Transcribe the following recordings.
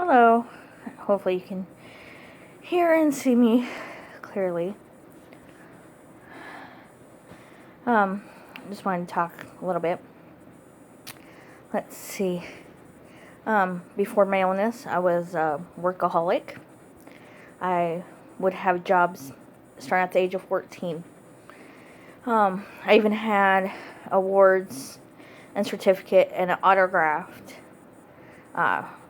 Hello. Hopefully you can hear and see me clearly. Just wanted to talk a little bit. Let's see. Before my illness, I was a workaholic. I would have jobs starting at the age of 14. I even had awards and certificate and an autographed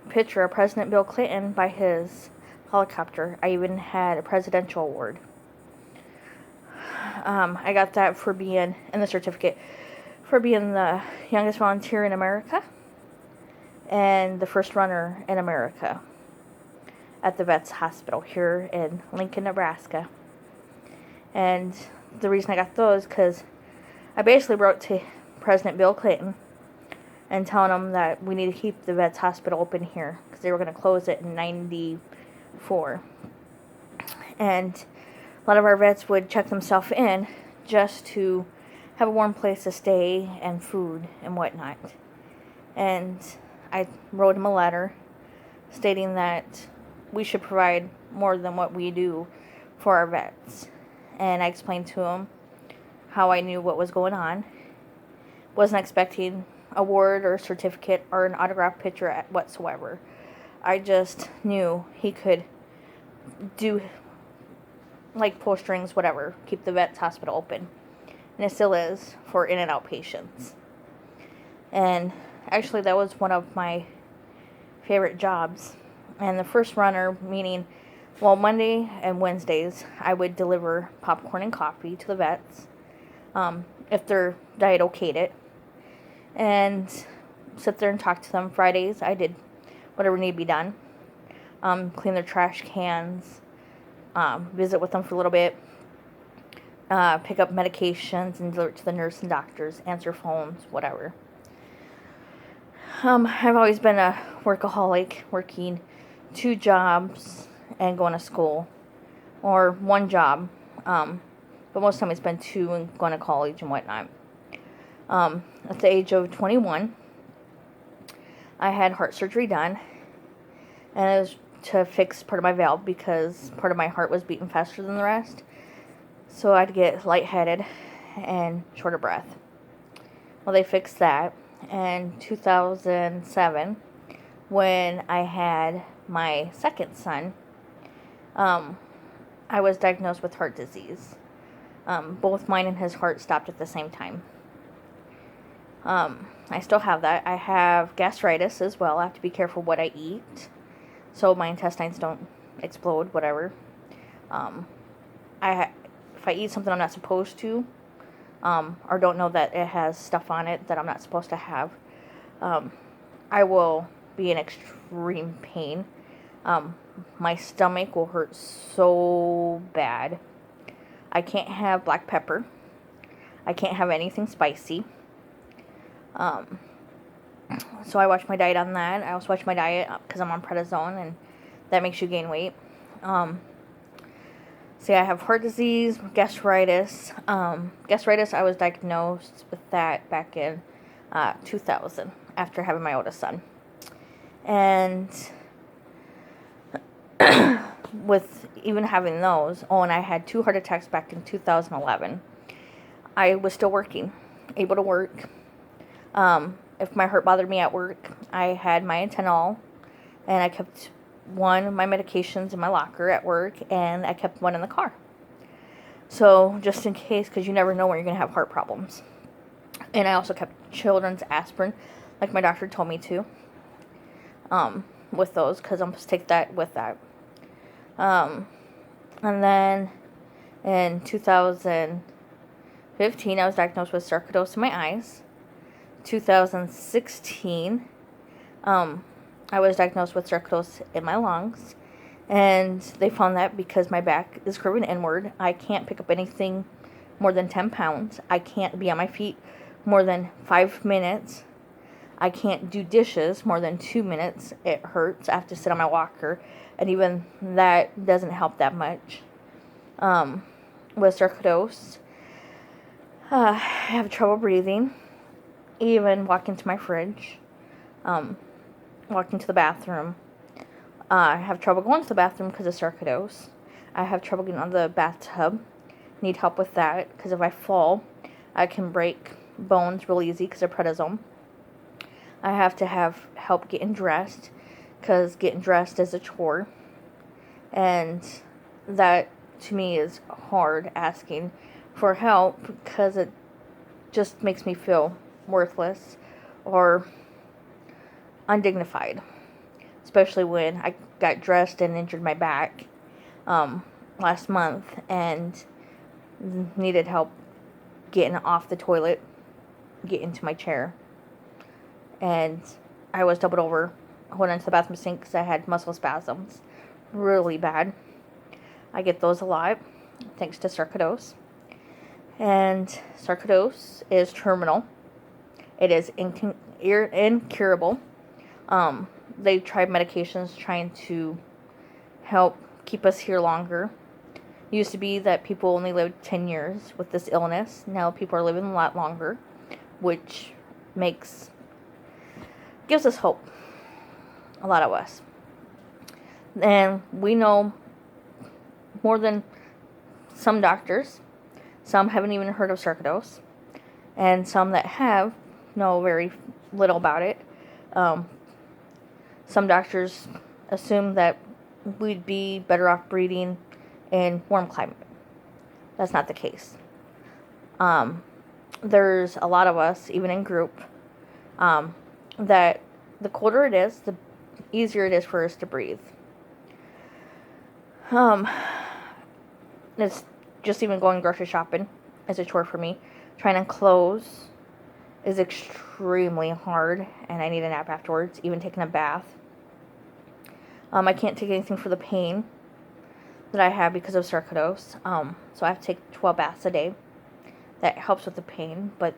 picture of President Bill Clinton by his helicopter. I even had a presidential award. I got that for being, and the certificate, for being the youngest volunteer in America and the first runner in America at the Vets Hospital here in Lincoln, Nebraska. And the reason I got those, because I basically wrote to President Bill Clinton and telling him that we need to keep the Vets Hospital open here, because they were going to close it in 94. And a lot of our vets would check themselves in just to have a warm place to stay and food and whatnot. And I wrote him a letter stating that we should provide more than what we do for our vets. And I explained to him how I knew what was going on. Wasn't expecting a award or a certificate or an autographed picture whatsoever. I just knew he could do, like, pull strings, whatever, keep the Vets Hospital open. And it still is for in and out patients. And actually that was one of my favorite jobs. And the first runner, meaning, well, Monday and Wednesdays, I would deliver popcorn and coffee to the vets, if their diet okayed it, and sit there and talk to them. Fridays, I did whatever needed to be done, clean their trash cans, visit with them for a little bit, pick up medications and deliver it to the nurse and doctors, answer phones, whatever. I've always been a workaholic, working 2 jobs and going to school, or 1 job, but most of the time it's been 2 and going to college and whatnot. At the age of 21, I had heart surgery done, and it was to fix part of my valve because part of my heart was beating faster than the rest. So I'd get lightheaded and short of breath. Well, they fixed that. In 2007, when I had my second son, I was diagnosed with heart disease. Both mine and his heart stopped at the same time. I still have that. I have gastritis as well. I have to be careful what I eat, so my intestines don't explode, whatever. If I eat something I'm not supposed to, or don't know that it has stuff on it that I'm not supposed to have, I will be in extreme pain. My stomach will hurt so bad. I can't have black pepper. I can't have anything spicy. So I watch my diet on that. I also watch my diet because I'm on prednisone, and that makes you gain weight. See, I have heart disease, gastritis. Gastritis, I was diagnosed with that back in 2000 after having my oldest son. And with even having those, and I had 2 heart attacks back in 2011. I was still working, able to work. If my heart bothered me at work, I had my Antenol, and I kept one of my medications in my locker at work, and I kept one in the car. So, just in case, because you never know when you're going to have heart problems. And I also kept children's aspirin, like my doctor told me to, with those, because I'm supposed to take that with that. And then, in 2015, I was diagnosed with sarcoidosis in my eyes. 2016, I was diagnosed with sarcoidosis in my lungs, and they found that because my back is curving inward. I can't pick up anything more than 10 pounds. I can't be on my feet more than 5 minutes. I can't do dishes more than 2 minutes. It hurts. I have to sit on my walker, and even that doesn't help that much. With sarcoidosis, I have trouble breathing, even walking to my fridge, walking to the bathroom, I have trouble going to the bathroom because of sarcoidosis. I have trouble getting on the bathtub. Need help with that because if I fall, I can break bones real easy because of prednisone. I have to have help getting dressed because getting dressed is a chore. And that, to me, is hard asking for help because it just makes me feel worthless or undignified. Especially when I got dressed and injured my back last month and needed help getting off the toilet, get into my chair. And I was doubled over holding onto the bathroom sink because I had muscle spasms. Really bad. I get those a lot thanks to sarcoidosis. And sarcoidosis is terminal. It is incurable. They tried medications trying to help keep us here longer. It used to be that people only lived 10 years with this illness. Now people are living a lot longer, which gives us hope. A lot of us. And we know more than some doctors. Some haven't even heard of sarcoidosis. And some that have know very little about it. Some doctors assume that we'd be better off breeding in warm climate. That's not the case. There's a lot of us, even in group, that the colder it is, the easier it is for us to breathe. It's just even going grocery shopping is a chore for me. Trying on clothes is extremely hard, and I need a nap afterwards, even taking a bath. I can't take anything for the pain that I have because of sarcoidosis. So I have to take 12 baths a day. That helps with the pain, but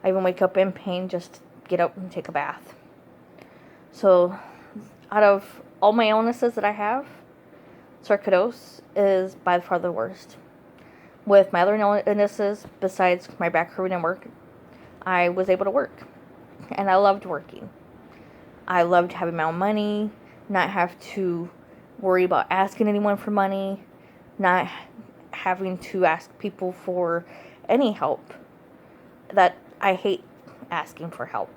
I even wake up in pain just to get up and take a bath. So out of all my illnesses that I have, sarcoidosis is by far the worst. With my other illnesses, besides my back hurting and work, I was able to work. And I loved working. I loved having my own money, not have to worry about asking anyone for money, not having to ask people for any help. That I hate asking for help.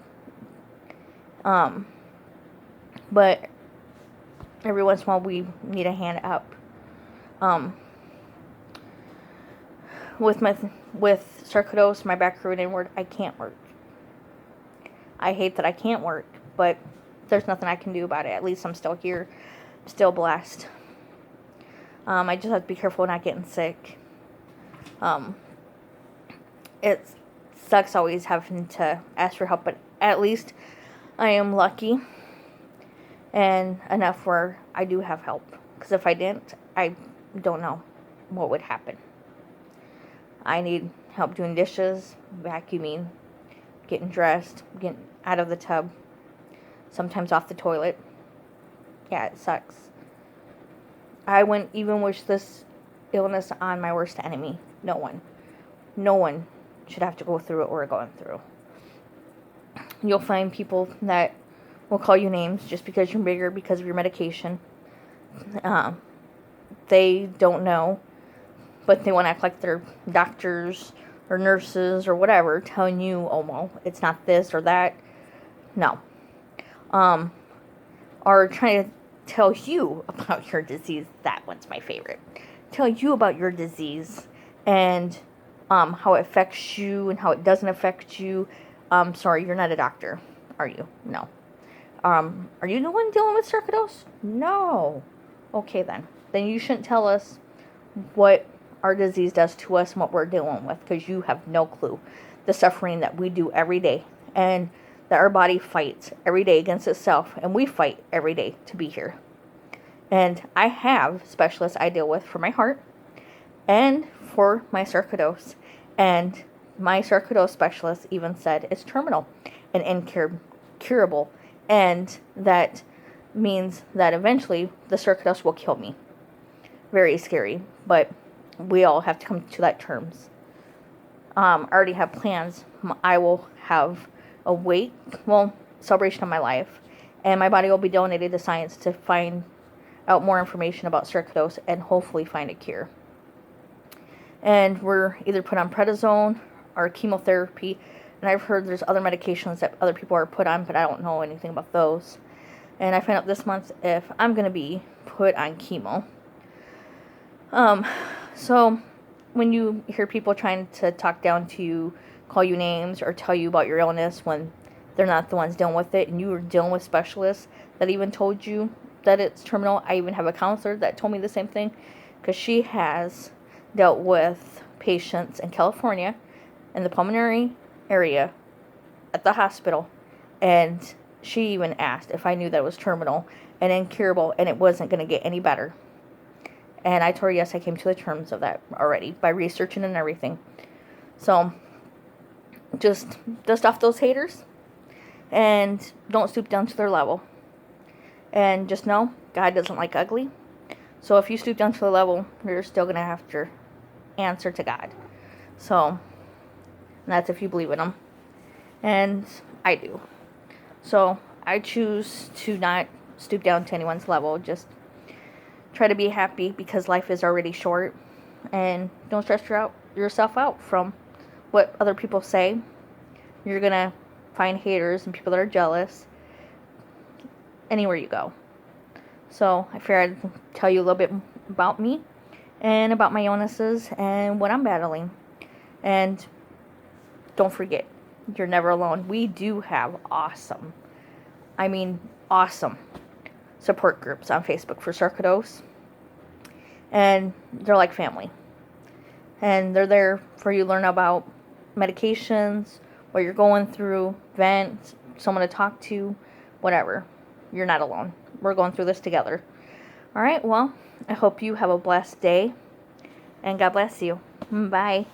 But every once in a while we need a hand up. With sarcoidosis, my back hurting inward, I can't work. I hate that I can't work, but there's nothing I can do about it. At least I'm still here, still blessed. I just have to be careful not getting sick. It sucks always having to ask for help, but at least I am lucky and enough where I do have help. Because if I didn't, I don't know what would happen. I need help doing dishes, vacuuming, getting dressed, getting out of the tub, sometimes off the toilet. Yeah, it sucks. I wouldn't even wish this illness on my worst enemy. No one. No one should have to go through what we're going through. You'll find people that will call you names just because you're bigger because of your medication. They don't know, but they want to act like they're doctors or nurses or whatever, telling you, oh, well, it's not this or that. No. Or trying to tell you about your disease. That one's my favorite. Tell you about your disease and how it affects you and how it doesn't affect you. Sorry, you're not a doctor, are you? No. Are you the one dealing with sarcoidosis? No. Okay, then. Then you shouldn't tell us what our disease does to us and what we're dealing with, because you have no clue the suffering that we do every day and that our body fights every day against itself, and we fight every day to be here. And I have specialists I deal with for my heart and for my sarcoidosis, and my sarcoidosis specialist even said it's terminal and incurable, and that means that eventually the sarcoidosis will kill me. Very scary, but we all have to come to that terms. I already have plans. I will have a celebration of my life, And my body will be donated to science to find out more information about sarcoidosis and hopefully find a cure. And we're either put on prednisone or chemotherapy. And I've heard there's other medications that other people are put on, but I don't know anything about those. And I find out this month if I'm going to be put on chemo. So when you hear people trying to talk down to you, call you names, or tell you about your illness when they're not the ones dealing with it, and you are dealing with specialists that even told you that it's terminal. I even have a counselor that told me the same thing, because she has dealt with patients in California in the pulmonary area at the hospital, and she even asked if I knew that it was terminal and incurable and it wasn't going to get any better. And I told her yes, I came to the terms of that already by researching and everything. So just dust off those haters and don't stoop down to their level. And just know God doesn't like ugly. So if you stoop down to the level, you're still going to have to answer to God. So that's if you believe in Him. And I do. So I choose to not stoop down to anyone's level. Just try to be happy because life is already short. And don't stress yourself out from what other people say. You're going to find haters and people that are jealous anywhere you go. So I figured I'd tell you a little bit about me and about my illnesses and what I'm battling. And don't forget, you're never alone. We do have awesome support groups on Facebook for sarcoidosis. And they're like family. And they're there for you to learn about medications, what you're going through, vent, someone to talk to, whatever. You're not alone. We're going through this together. All right, well, I hope you have a blessed day. And God bless you. Bye.